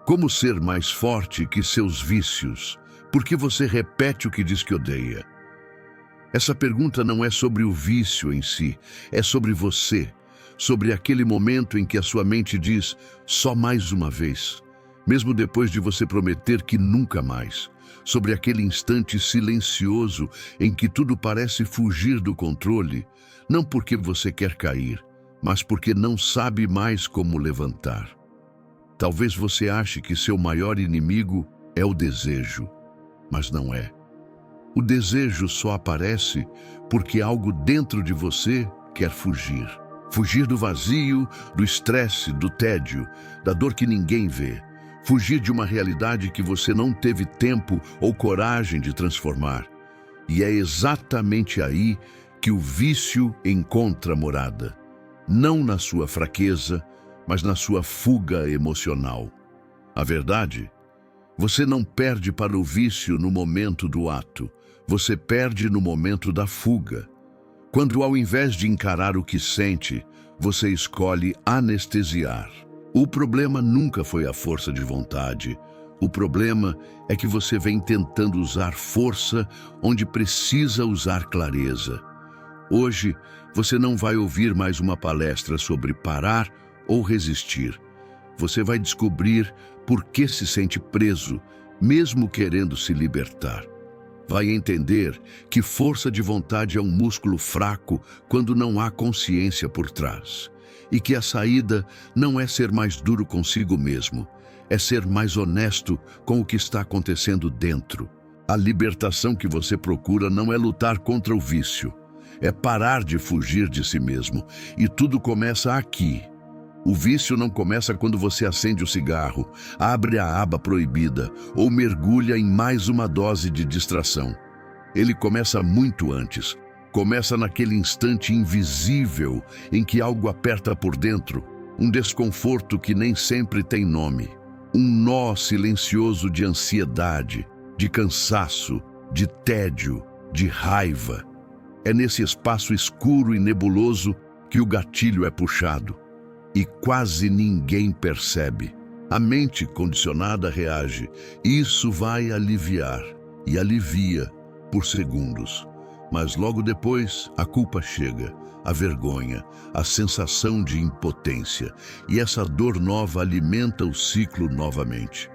Como ser mais forte que seus vícios? Por que você repete o que diz que odeia? Essa pergunta não é sobre o vício em si, é sobre você, sobre aquele momento em que a sua mente diz só mais uma vez, mesmo depois de você prometer que nunca mais, sobre aquele instante silencioso em que tudo parece fugir do controle, não porque você quer cair, mas porque não sabe mais como levantar. Talvez você ache que seu maior inimigo é o desejo, mas não é. O desejo só aparece porque algo dentro de você quer fugir. Fugir do vazio, do estresse, do tédio, da dor que ninguém vê. Fugir de uma realidade que você não teve tempo ou coragem de transformar. E é exatamente aí que o vício encontra morada. Não na sua fraqueza, mas na sua fuga emocional. A verdade, você não perde para o vício no momento do ato, você perde no momento da fuga. Quando, ao invés de encarar o que sente, você escolhe anestesiar. O problema nunca foi a força de vontade. O problema é que você vem tentando usar força onde precisa usar clareza. Hoje, você não vai ouvir mais uma palestra sobre parar ou resistir. Você vai descobrir por que se sente preso, mesmo querendo se libertar. Vai entender que força de vontade é um músculo fraco quando não há consciência por trás. E que a saída não é ser mais duro consigo mesmo, é ser mais honesto com o que está acontecendo dentro. A libertação que você procura não é lutar contra o vício, é parar de fugir de si mesmo. E tudo começa aqui. O vício não começa quando você acende o cigarro, abre a aba proibida ou mergulha em mais uma dose de distração. Ele começa muito antes. Começa naquele instante invisível em que algo aperta por dentro, um desconforto que nem sempre tem nome, um nó silencioso de ansiedade, de cansaço, de tédio, de raiva. É nesse espaço escuro e nebuloso que o gatilho é puxado. E quase ninguém percebe. A mente condicionada reage. Isso vai aliviar, e alivia por segundos. Mas logo depois, a culpa chega, a vergonha, a sensação de impotência. E essa dor nova alimenta o ciclo novamente.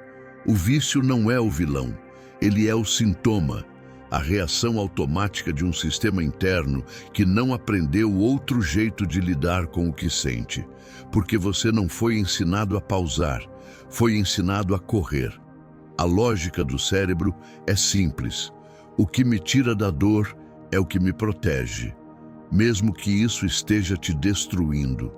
O vício não é o vilão, ele é o sintoma, a reação automática de um sistema interno que não aprendeu outro jeito de lidar com o que sente. Porque você não foi ensinado a pausar, foi ensinado a correr. A lógica do cérebro é simples. O que me tira da dor é o que me protege, mesmo que isso esteja te destruindo.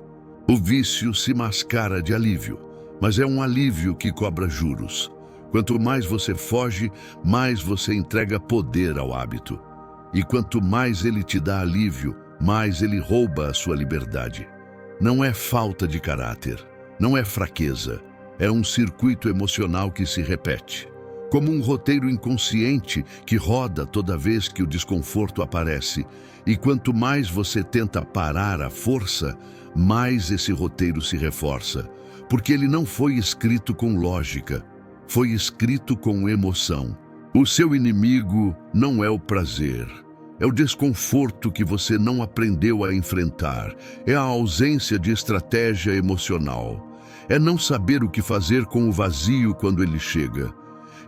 O vício se mascara de alívio, mas é um alívio que cobra juros. Quanto mais você foge, mais você entrega poder ao hábito. E quanto mais ele te dá alívio, mais ele rouba a sua liberdade. Não é falta de caráter, não é fraqueza, é um circuito emocional que se repete. Como um roteiro inconsciente que roda toda vez que o desconforto aparece. E quanto mais você tenta parar a força, mais esse roteiro se reforça. Porque ele não foi escrito com lógica, foi escrito com emoção. O seu inimigo não é o prazer, é o desconforto que você não aprendeu a enfrentar, é a ausência de estratégia emocional, é não saber o que fazer com o vazio quando ele chega.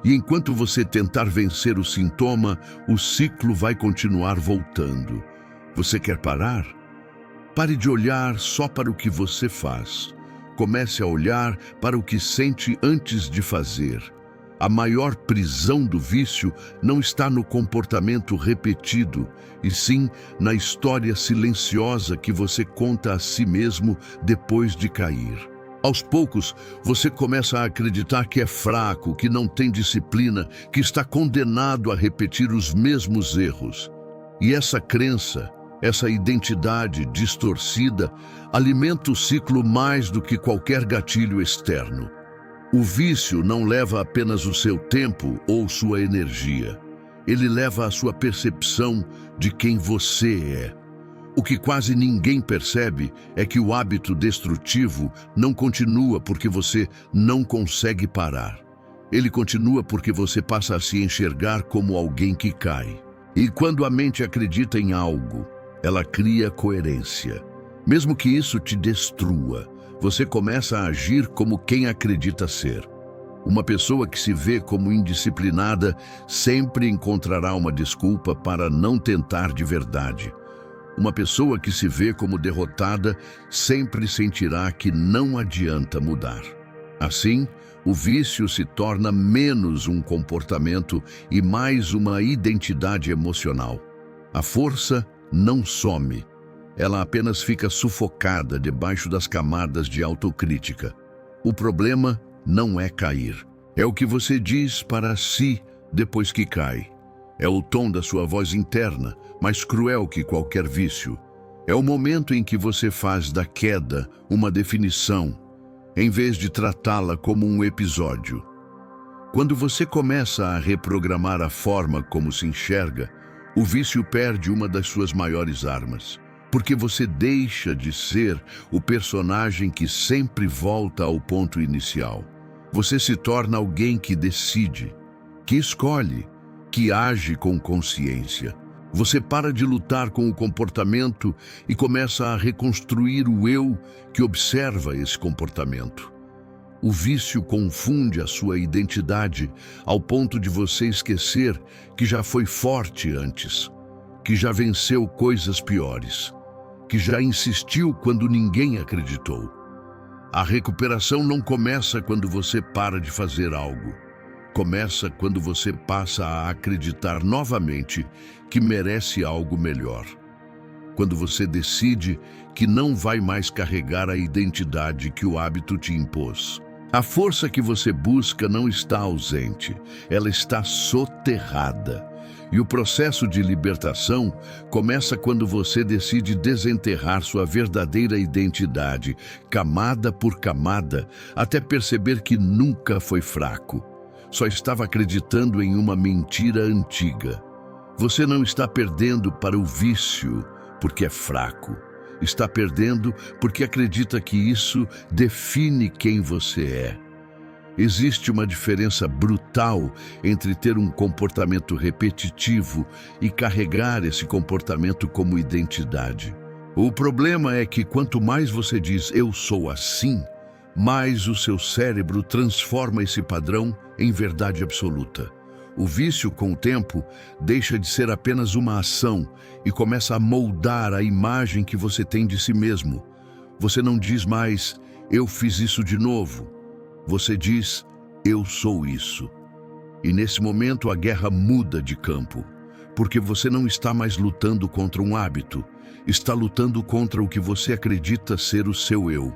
E enquanto você tentar vencer o sintoma, o ciclo vai continuar voltando. Você quer parar? Pare de olhar só para o que você faz. Comece a olhar para o que sente antes de fazer. A maior prisão do vício não está no comportamento repetido, e sim na história silenciosa que você conta a si mesmo depois de cair. Aos poucos, você começa a acreditar que é fraco, que não tem disciplina, que está condenado a repetir os mesmos erros. E essa crença, essa identidade distorcida, alimenta o ciclo mais do que qualquer gatilho externo. O vício não leva apenas o seu tempo ou sua energia. Ele leva a sua percepção de quem você é. O que quase ninguém percebe é que o hábito destrutivo não continua porque você não consegue parar. Ele continua porque você passa a se enxergar como alguém que cai. E quando a mente acredita em algo, ela cria coerência. Mesmo que isso te destrua, você começa a agir como quem acredita ser. Uma pessoa que se vê como indisciplinada sempre encontrará uma desculpa para não tentar de verdade. Uma pessoa que se vê como derrotada sempre sentirá que não adianta mudar. Assim, o vício se torna menos um comportamento e mais uma identidade emocional. A força não some, ela apenas fica sufocada debaixo das camadas de autocrítica. O problema não é cair, é o que você diz para si depois que cai. É o tom da sua voz interna, mais cruel que qualquer vício. É o momento em que você faz da queda uma definição, em vez de tratá-la como um episódio. Quando você começa a reprogramar a forma como se enxerga, o vício perde uma das suas maiores armas, porque você deixa de ser o personagem que sempre volta ao ponto inicial. Você se torna alguém que decide, que escolhe, que age com consciência. Você para de lutar com o comportamento e começa a reconstruir o eu que observa esse comportamento. O vício confunde a sua identidade ao ponto de você esquecer que já foi forte antes, que já venceu coisas piores, que já insistiu quando ninguém acreditou. A recuperação não começa quando você para de fazer algo. Começa quando você passa a acreditar novamente que merece algo melhor. Quando você decide que não vai mais carregar a identidade que o hábito te impôs. A força que você busca não está ausente, ela está soterrada. E o processo de libertação começa quando você decide desenterrar sua verdadeira identidade, camada por camada, até perceber que nunca foi fraco. Só estava acreditando em uma mentira antiga. Você não está perdendo para o vício porque é fraco. Está perdendo porque acredita que isso define quem você é. Existe uma diferença brutal entre ter um comportamento repetitivo e carregar esse comportamento como identidade. O problema é que quanto mais você diz "eu sou assim", mais o seu cérebro transforma esse padrão em verdade absoluta. O vício, com o tempo, deixa de ser apenas uma ação e começa a moldar a imagem que você tem de si mesmo. Você não diz mais "eu fiz isso de novo". Você diz "eu sou isso". E nesse momento a guerra muda de campo, porque você não está mais lutando contra um hábito, está lutando contra o que você acredita ser o seu eu.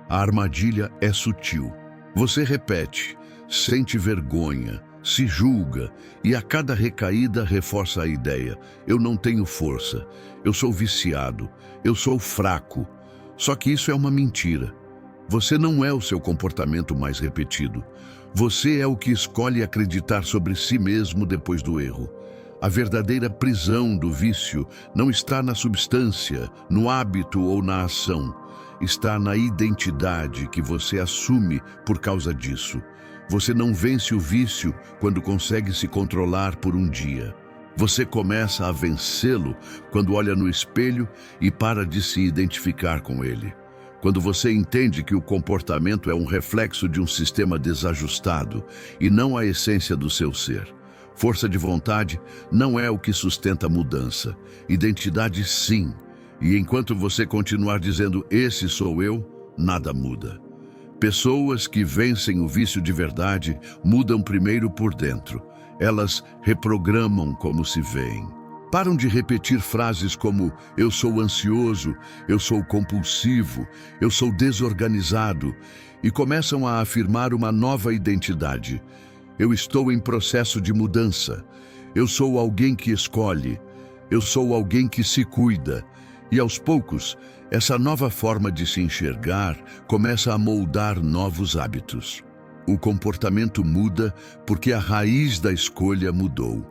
A armadilha é sutil. Você repete, sente vergonha, se julga e a cada recaída reforça a ideia: eu não tenho força, eu sou viciado, eu sou fraco. Só que isso é uma mentira. Você não é o seu comportamento mais repetido. Você é o que escolhe acreditar sobre si mesmo depois do erro. A verdadeira prisão do vício não está na substância, no hábito ou na ação. Está na identidade que você assume por causa disso. Você não vence o vício quando consegue se controlar por um dia. Você começa a vencê-lo quando olha no espelho e para de se identificar com ele. Quando você entende que o comportamento é um reflexo de um sistema desajustado e não a essência do seu ser. Força de vontade não é o que sustenta a mudança. Identidade, sim. E enquanto você continuar dizendo "esse sou eu", nada muda. Pessoas que vencem o vício de verdade mudam primeiro por dentro. Elas reprogramam como se veem. Param de repetir frases como "eu sou ansioso", "eu sou compulsivo", "eu sou desorganizado" e começam a afirmar uma nova identidade. Eu estou em processo de mudança. Eu sou alguém que escolhe. Eu sou alguém que se cuida. E aos poucos, essa nova forma de se enxergar começa a moldar novos hábitos. O comportamento muda porque a raiz da escolha mudou.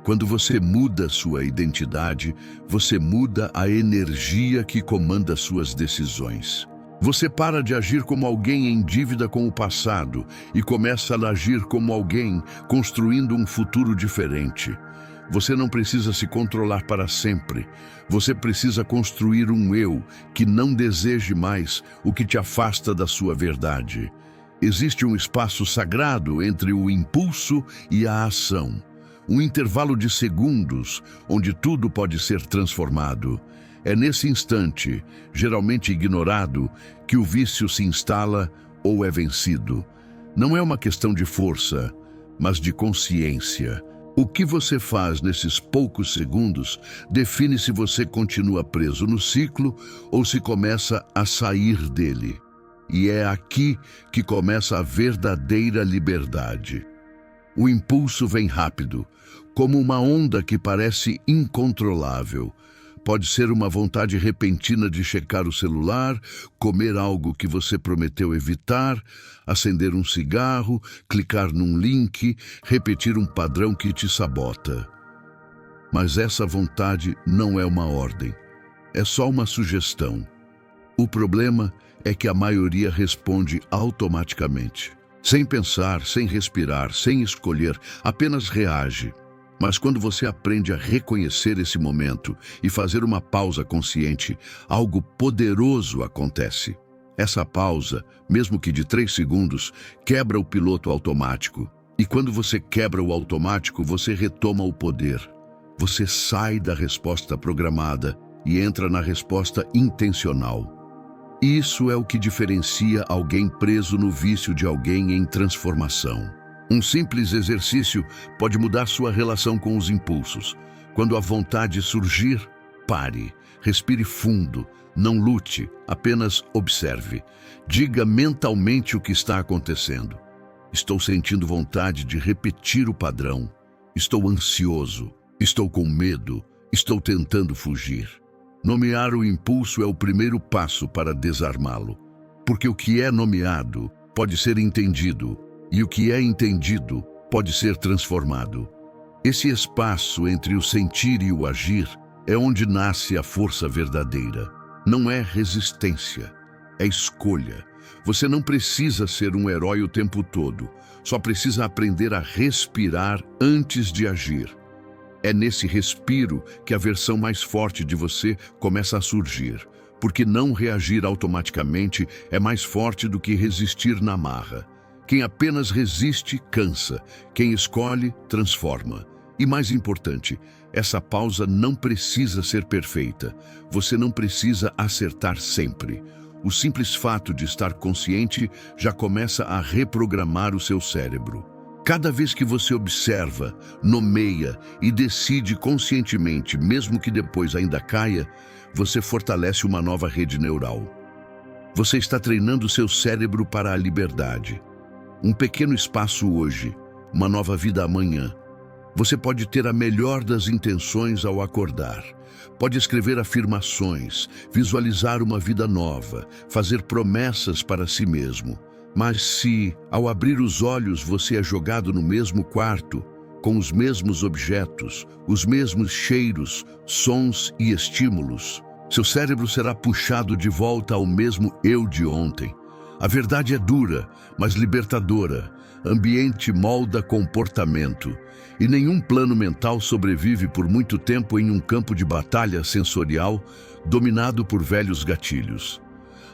Quando você muda sua identidade, você muda a energia que comanda suas decisões. Você para de agir como alguém em dívida com o passado e começa a agir como alguém construindo um futuro diferente. Você não precisa se controlar para sempre. Você precisa construir um eu que não deseje mais o que te afasta da sua verdade. Existe um espaço sagrado entre o impulso e a ação. Um intervalo de segundos onde tudo pode ser transformado. É nesse instante, geralmente ignorado, que o vício se instala ou é vencido. Não é uma questão de força, mas de consciência. O que você faz nesses poucos segundos define se você continua preso no ciclo ou se começa a sair dele. E é aqui que começa a verdadeira liberdade. O impulso vem rápido, como uma onda que parece incontrolável. Pode ser uma vontade repentina de checar o celular, comer algo que você prometeu evitar, acender um cigarro, clicar num link, repetir um padrão que te sabota. Mas essa vontade não é uma ordem, é só uma sugestão. O problema é que a maioria responde automaticamente. Sem pensar, sem respirar, sem escolher, apenas reage. Mas quando você aprende a reconhecer esse momento e fazer uma pausa consciente, algo poderoso acontece. Essa pausa, mesmo que de 3 segundos, quebra o piloto automático. E quando você quebra o automático, você retoma o poder. Você sai da resposta programada e entra na resposta intencional. Isso é o que diferencia alguém preso no vício de alguém em transformação. Um simples exercício pode mudar sua relação com os impulsos. Quando a vontade surgir, pare, respire fundo, não lute, apenas observe. Diga mentalmente o que está acontecendo. Estou sentindo vontade de repetir o padrão. Estou ansioso, estou com medo, estou tentando fugir. Nomear o impulso é o primeiro passo para desarmá-lo, porque o que é nomeado pode ser entendido, e o que é entendido pode ser transformado. Esse espaço entre o sentir e o agir é onde nasce a força verdadeira. Não é resistência, é escolha. Você não precisa ser um herói o tempo todo, só precisa aprender a respirar antes de agir. É nesse respiro que a versão mais forte de você começa a surgir, porque não reagir automaticamente é mais forte do que resistir na marra. Quem apenas resiste, cansa. Quem escolhe, transforma. E mais importante, essa pausa não precisa ser perfeita. Você não precisa acertar sempre. O simples fato de estar consciente já começa a reprogramar o seu cérebro. Cada vez que você observa, nomeia e decide conscientemente, mesmo que depois ainda caia, você fortalece uma nova rede neural. Você está treinando seu cérebro para a liberdade. Um pequeno espaço hoje, uma nova vida amanhã. Você pode ter a melhor das intenções ao acordar. Pode escrever afirmações, visualizar uma vida nova, fazer promessas para si mesmo. Mas se, ao abrir os olhos, você é jogado no mesmo quarto, com os mesmos objetos, os mesmos cheiros, sons e estímulos, seu cérebro será puxado de volta ao mesmo eu de ontem. A verdade é dura, mas libertadora. Ambiente molda comportamento. E nenhum plano mental sobrevive por muito tempo em um campo de batalha sensorial dominado por velhos gatilhos.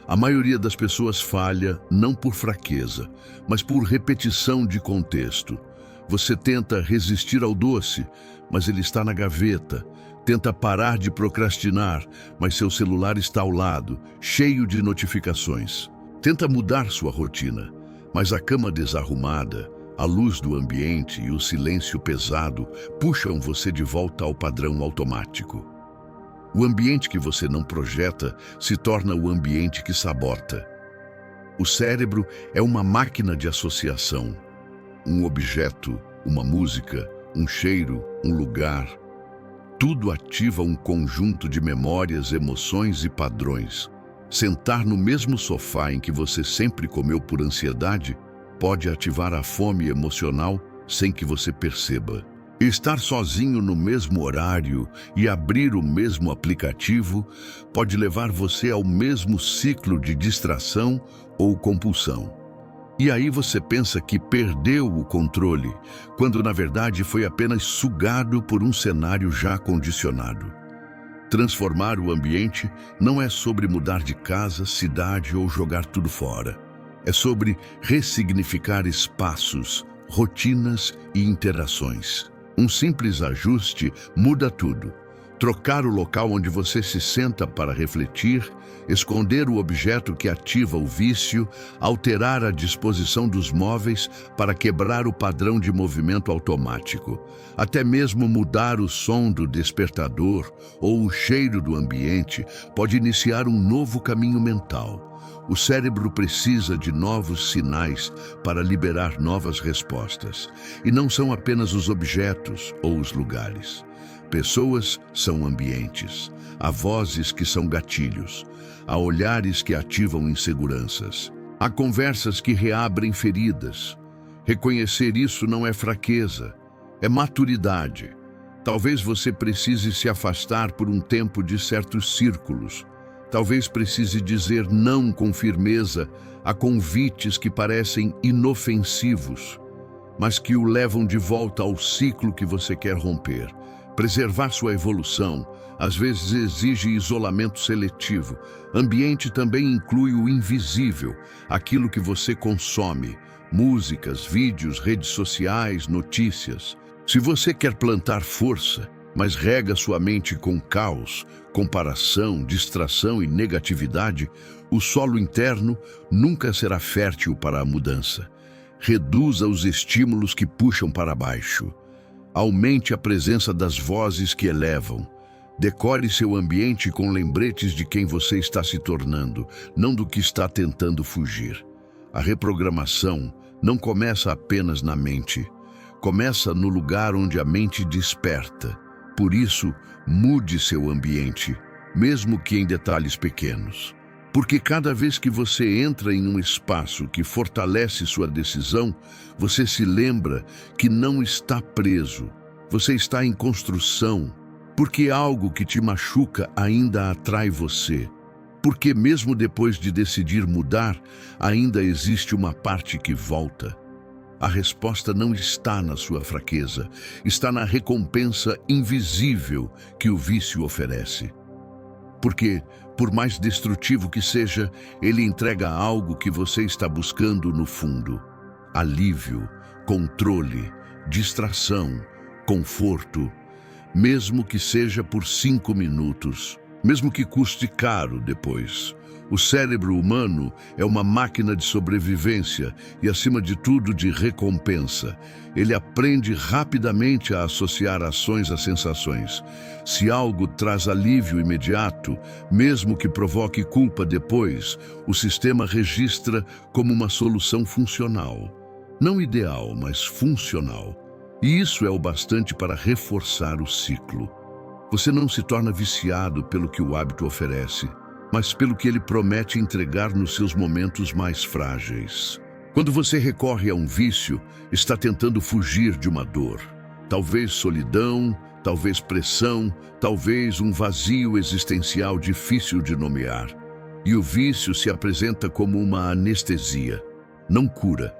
A maioria das pessoas falha não por fraqueza, mas por repetição de contexto. Você tenta resistir ao doce, mas ele está na gaveta. Tenta parar de procrastinar, mas seu celular está ao lado, cheio de notificações. Tenta mudar sua rotina, mas a cama desarrumada, a luz do ambiente e o silêncio pesado puxam você de volta ao padrão automático. O ambiente que você não projeta se torna o ambiente que sabota. O cérebro é uma máquina de associação. Um objeto, uma música, um cheiro, um lugar. Tudo ativa um conjunto de memórias, emoções e padrões. Sentar no mesmo sofá em que você sempre comeu por ansiedade pode ativar a fome emocional sem que você perceba. Estar sozinho no mesmo horário e abrir o mesmo aplicativo pode levar você ao mesmo ciclo de distração ou compulsão. E aí você pensa que perdeu o controle, quando na verdade foi apenas sugado por um cenário já condicionado. Transformar o ambiente não é sobre mudar de casa, cidade ou jogar tudo fora. É sobre ressignificar espaços, rotinas e interações. Um simples ajuste muda tudo. Trocar o local onde você se senta para refletir, esconder o objeto que ativa o vício, alterar a disposição dos móveis para quebrar o padrão de movimento automático, até mesmo mudar o som do despertador ou o cheiro do ambiente pode iniciar um novo caminho mental. O cérebro precisa de novos sinais para liberar novas respostas. E não são apenas os objetos ou os lugares. Pessoas são ambientes. Há vozes que são gatilhos. Há olhares que ativam inseguranças. Há conversas que reabrem feridas. Reconhecer isso não é fraqueza, é maturidade. Talvez você precise se afastar por um tempo de certos círculos. Talvez precise dizer não com firmeza a convites que parecem inofensivos, mas que o levam de volta ao ciclo que você quer romper. Preservar sua evolução, às vezes, exige isolamento seletivo. Ambiente também inclui o invisível, aquilo que você consome, músicas, vídeos, redes sociais, notícias. Se você quer plantar força, mas rega sua mente com caos, comparação, distração e negatividade, o solo interno nunca será fértil para a mudança. Reduza os estímulos que puxam para baixo. Aumente a presença das vozes que elevam. Decore seu ambiente com lembretes de quem você está se tornando, não do que está tentando fugir. A reprogramação não começa apenas na mente. Começa no lugar onde a mente desperta. Por isso, mude seu ambiente, mesmo que em detalhes pequenos. Porque cada vez que você entra em um espaço que fortalece sua decisão, você se lembra que não está preso. Você está em construção. Porque algo que te machuca ainda atrai você. Porque mesmo depois de decidir mudar, ainda existe uma parte que volta. A resposta não está na sua fraqueza, está na recompensa invisível que o vício oferece. Porque, por mais destrutivo que seja, ele entrega algo que você está buscando no fundo: alívio, controle, distração, conforto, mesmo que seja por 5 minutos, mesmo que custe caro depois. O cérebro humano é uma máquina de sobrevivência e, acima de tudo, de recompensa. Ele aprende rapidamente a associar ações a sensações. Se algo traz alívio imediato, mesmo que provoque culpa depois, o sistema registra como uma solução funcional. Não ideal, mas funcional. E isso é o bastante para reforçar o ciclo. Você não se torna viciado pelo que o hábito oferece, mas pelo que ele promete entregar nos seus momentos mais frágeis. Quando você recorre a um vício, está tentando fugir de uma dor. Talvez solidão, talvez pressão, talvez um vazio existencial difícil de nomear. E o vício se apresenta como uma anestesia. Não cura,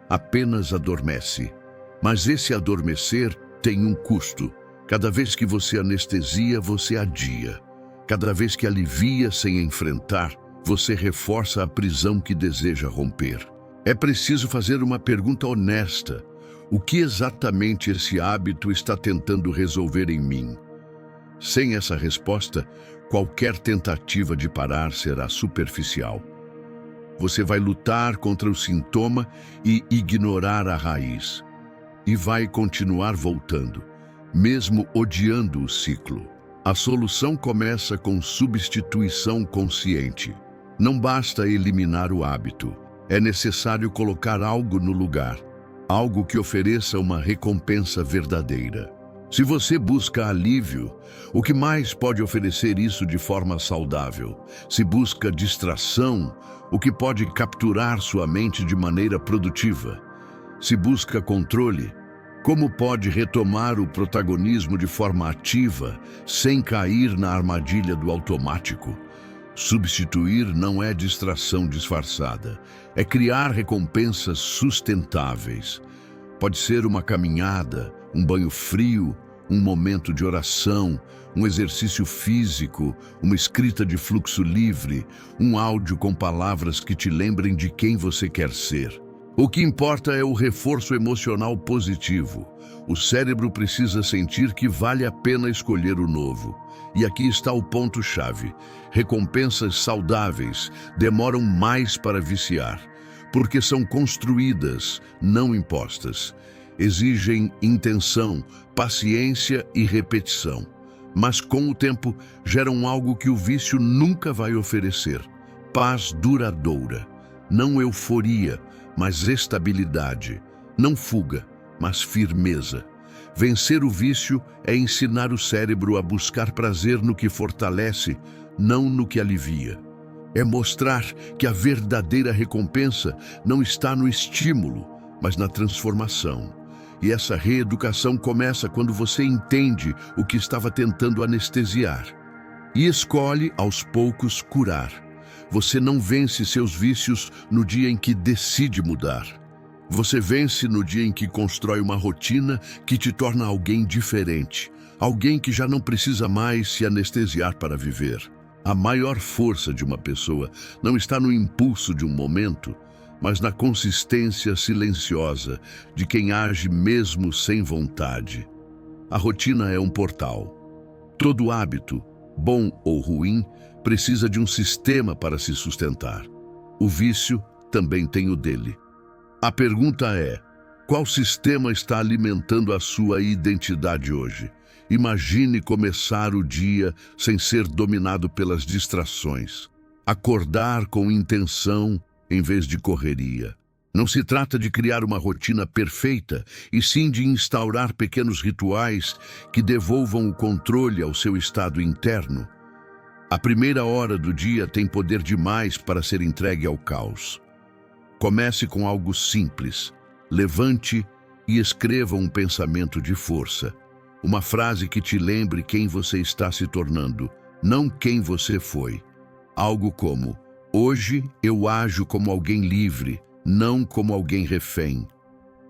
apenas adormece. Mas esse adormecer tem um custo. Cada vez que você anestesia, você adia. Cada vez que alivia sem enfrentar, você reforça a prisão que deseja romper. É preciso fazer uma pergunta honesta. O que exatamente esse hábito está tentando resolver em mim? Sem essa resposta, qualquer tentativa de parar será superficial. Você vai lutar contra o sintoma e ignorar a raiz. E vai continuar voltando, mesmo odiando o ciclo. A solução começa com substituição consciente. Não basta eliminar o hábito. É necessário colocar algo no lugar. Algo que ofereça uma recompensa verdadeira. Se você busca alívio, o que mais pode oferecer isso de forma saudável? Se busca distração, o que pode capturar sua mente de maneira produtiva? Se busca controle, Como pode retomar o protagonismo de forma ativa, sem cair na armadilha do automático? Substituir não é distração disfarçada, é criar recompensas sustentáveis. Pode ser uma caminhada, um banho frio, um momento de oração, um exercício físico, uma escrita de fluxo livre, um áudio com palavras que te lembrem de quem você quer ser. O que importa é o reforço emocional positivo. O cérebro precisa sentir que vale a pena escolher o novo. E aqui está o ponto-chave. Recompensas saudáveis demoram mais para viciar, porque são construídas, não impostas. Exigem intenção, paciência e repetição. Mas com o tempo geram algo que o vício nunca vai oferecer: paz duradoura. Não euforia, mas estabilidade. Não fuga, mas firmeza. Vencer o vício é ensinar o cérebro a buscar prazer no que fortalece, não no que alivia. É mostrar que a verdadeira recompensa não está no estímulo, mas na transformação. E essa reeducação começa quando você entende o que estava tentando anestesiar e escolhe, aos poucos, curar. Você não vence seus vícios no dia em que decide mudar. Você vence no dia em que constrói uma rotina que te torna alguém diferente, alguém que já não precisa mais se anestesiar para viver. A maior força de uma pessoa não está no impulso de um momento, mas na consistência silenciosa de quem age mesmo sem vontade. A rotina é um portal. Todo hábito, bom ou ruim, precisa de um sistema para se sustentar. O vício também tem o dele. A pergunta é: qual sistema está alimentando a sua identidade hoje? Imagine começar o dia sem ser dominado pelas distrações. Acordar com intenção em vez de correria. Não se trata de criar uma rotina perfeita, e sim de instaurar pequenos rituais que devolvam o controle ao seu estado interno. A primeira hora do dia tem poder demais para ser entregue ao caos. Comece com algo simples. Levante e escreva um pensamento de força. Uma frase que te lembre quem você está se tornando, não quem você foi. Algo como: hoje eu ajo como alguém livre, não como alguém refém.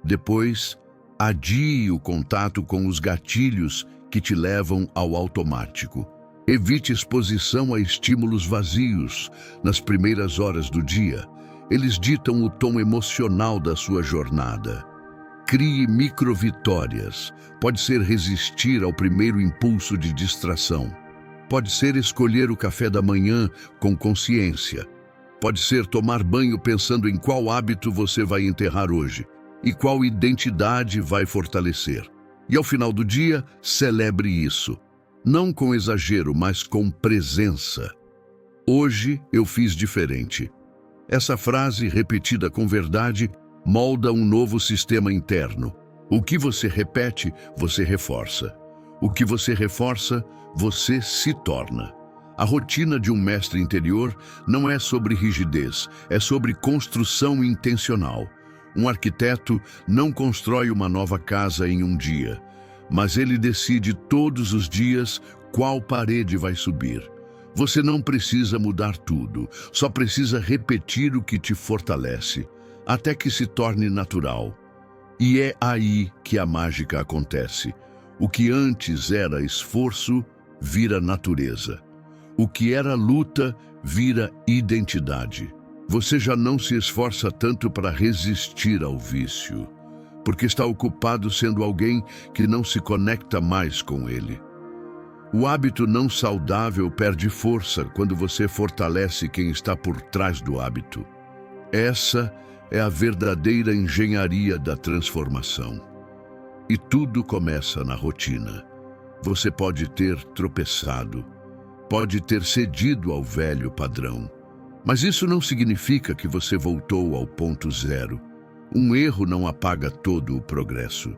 Depois, adie o contato com os gatilhos que te levam ao automático. Evite exposição a estímulos vazios nas primeiras horas do dia. Eles ditam o tom emocional da sua jornada. Crie microvitórias. Pode ser resistir ao primeiro impulso de distração. Pode ser escolher o café da manhã com consciência. Pode ser tomar banho pensando em qual hábito você vai enterrar hoje e qual identidade vai fortalecer. E ao final do dia, celebre isso. Não com exagero, mas com presença. Hoje eu fiz diferente. Essa frase, repetida com verdade, molda um novo sistema interno. O que você repete, você reforça. O que você reforça, você se torna. A rotina de um mestre interior não é sobre rigidez, é sobre construção intencional. Um arquiteto não constrói uma nova casa em um dia, mas ele decide todos os dias qual parede vai subir. Você não precisa mudar tudo, só precisa repetir o que te fortalece, até que se torne natural. E é aí que a mágica acontece. O que antes era esforço, vira natureza. O que era luta, vira identidade. Você já não se esforça tanto para resistir ao vício, porque está ocupado sendo alguém que não se conecta mais com ele. O hábito não saudável perde força quando você fortalece quem está por trás do hábito. Essa é a verdadeira engenharia da transformação. E tudo começa na rotina. Você pode ter tropeçado, pode ter cedido ao velho padrão, mas isso não significa que você voltou ao ponto zero. Um erro não apaga todo o progresso.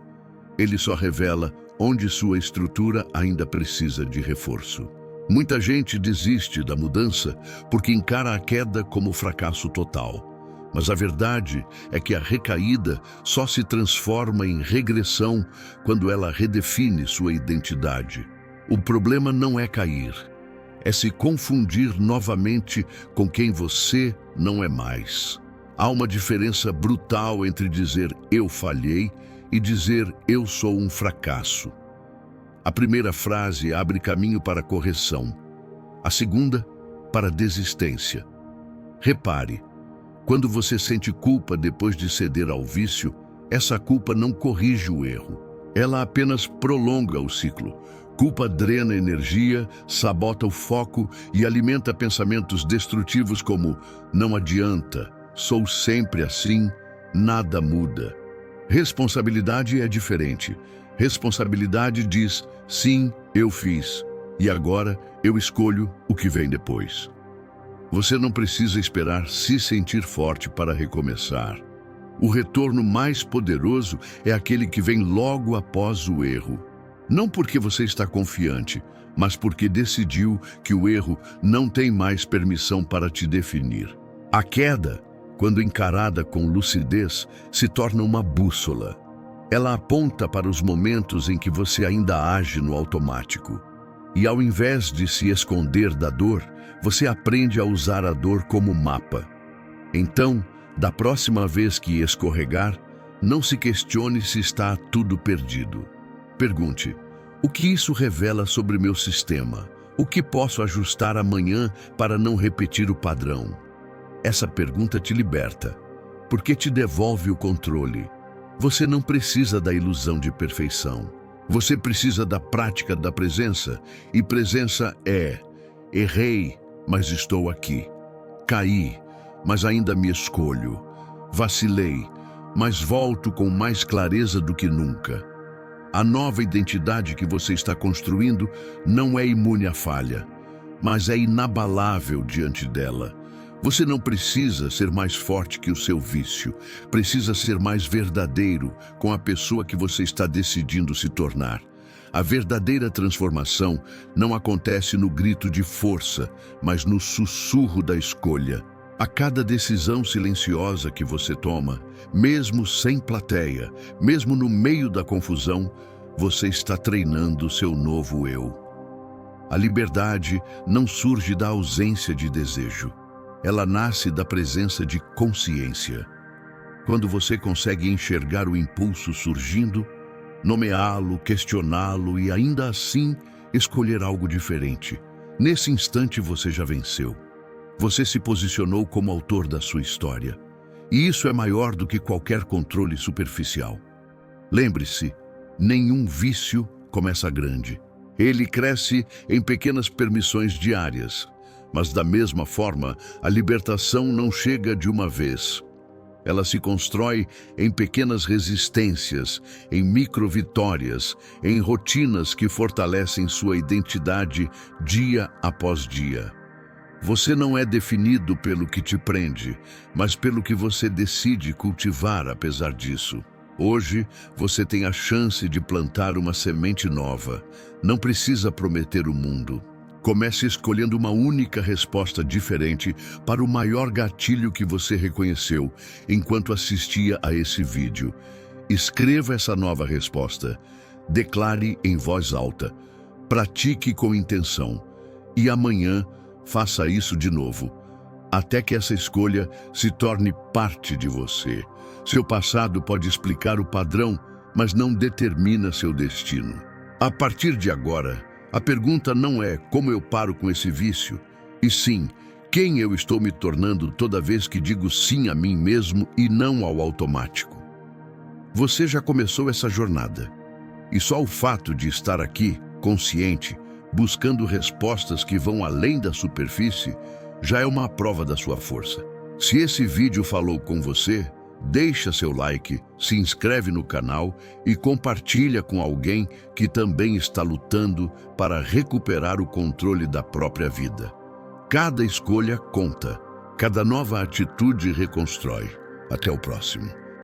Ele só revela onde sua estrutura ainda precisa de reforço. Muita gente desiste da mudança porque encara a queda como fracasso total. Mas a verdade é que a recaída só se transforma em regressão quando ela redefine sua identidade. O problema não é cair, é se confundir novamente com quem você não é mais. Há uma diferença brutal entre dizer eu falhei e dizer eu sou um fracasso. A primeira frase abre caminho para a correção, a segunda para a desistência. Repare, quando você sente culpa depois de ceder ao vício, essa culpa não corrige o erro. Ela apenas prolonga o ciclo. Culpa drena energia, sabota o foco e alimenta pensamentos destrutivos como não adianta, sou sempre assim, nada muda. Responsabilidade é diferente. Responsabilidade diz, sim, eu fiz, e agora eu escolho o que vem depois. Você não precisa esperar se sentir forte para recomeçar. O retorno mais poderoso é aquele que vem logo após o erro. Não porque você está confiante, mas porque decidiu que o erro não tem mais permissão para te definir. A queda, quando encarada com lucidez, se torna uma bússola. Ela aponta para os momentos em que você ainda age no automático. E ao invés de se esconder da dor, você aprende a usar a dor como mapa. Então, da próxima vez que escorregar, não se questione se está tudo perdido. Pergunte, o que isso revela sobre meu sistema? O que posso ajustar amanhã para não repetir o padrão? Essa pergunta te liberta, porque te devolve o controle. Você não precisa da ilusão de perfeição. Você precisa da prática da presença, e presença é: errei, mas estou aqui. Caí, mas ainda me escolho. Vacilei, mas volto com mais clareza do que nunca. A nova identidade que você está construindo não é imune à falha, mas é inabalável diante dela. Você não precisa ser mais forte que o seu vício, precisa ser mais verdadeiro com a pessoa que você está decidindo se tornar. A verdadeira transformação não acontece no grito de força, mas no sussurro da escolha. A cada decisão silenciosa que você toma, mesmo sem plateia, mesmo no meio da confusão, você está treinando seu novo eu. A liberdade não surge da ausência de desejo. Ela nasce da presença de consciência. Quando você consegue enxergar o impulso surgindo, nomeá-lo, questioná-lo e ainda assim escolher algo diferente, nesse instante você já venceu. Você se posicionou como autor da sua história. E isso é maior do que qualquer controle superficial. Lembre-se, nenhum vício começa grande. Ele cresce em pequenas permissões diárias. Mas da mesma forma, a libertação não chega de uma vez. Ela se constrói em pequenas resistências, em micro-vitórias, em rotinas que fortalecem sua identidade dia após dia. Você não é definido pelo que te prende, mas pelo que você decide cultivar apesar disso. Hoje, você tem a chance de plantar uma semente nova. Não precisa prometer o mundo. Comece escolhendo uma única resposta diferente para o maior gatilho que você reconheceu enquanto assistia a esse vídeo. Escreva essa nova resposta. Declare em voz alta. Pratique com intenção. E amanhã, faça isso de novo, até que essa escolha se torne parte de você. Seu passado pode explicar o padrão, mas não determina seu destino. A partir de agora, a pergunta não é como eu paro com esse vício, e sim, quem eu estou me tornando toda vez que digo sim a mim mesmo e não ao automático. Você já começou essa jornada, e só o fato de estar aqui, consciente, buscando respostas que vão além da superfície, já é uma prova da sua força. Se esse vídeo falou com você, deixa seu like, se inscreve no canal e compartilha com alguém que também está lutando para recuperar o controle da própria vida. Cada escolha conta, cada nova atitude reconstrói. Até o próximo.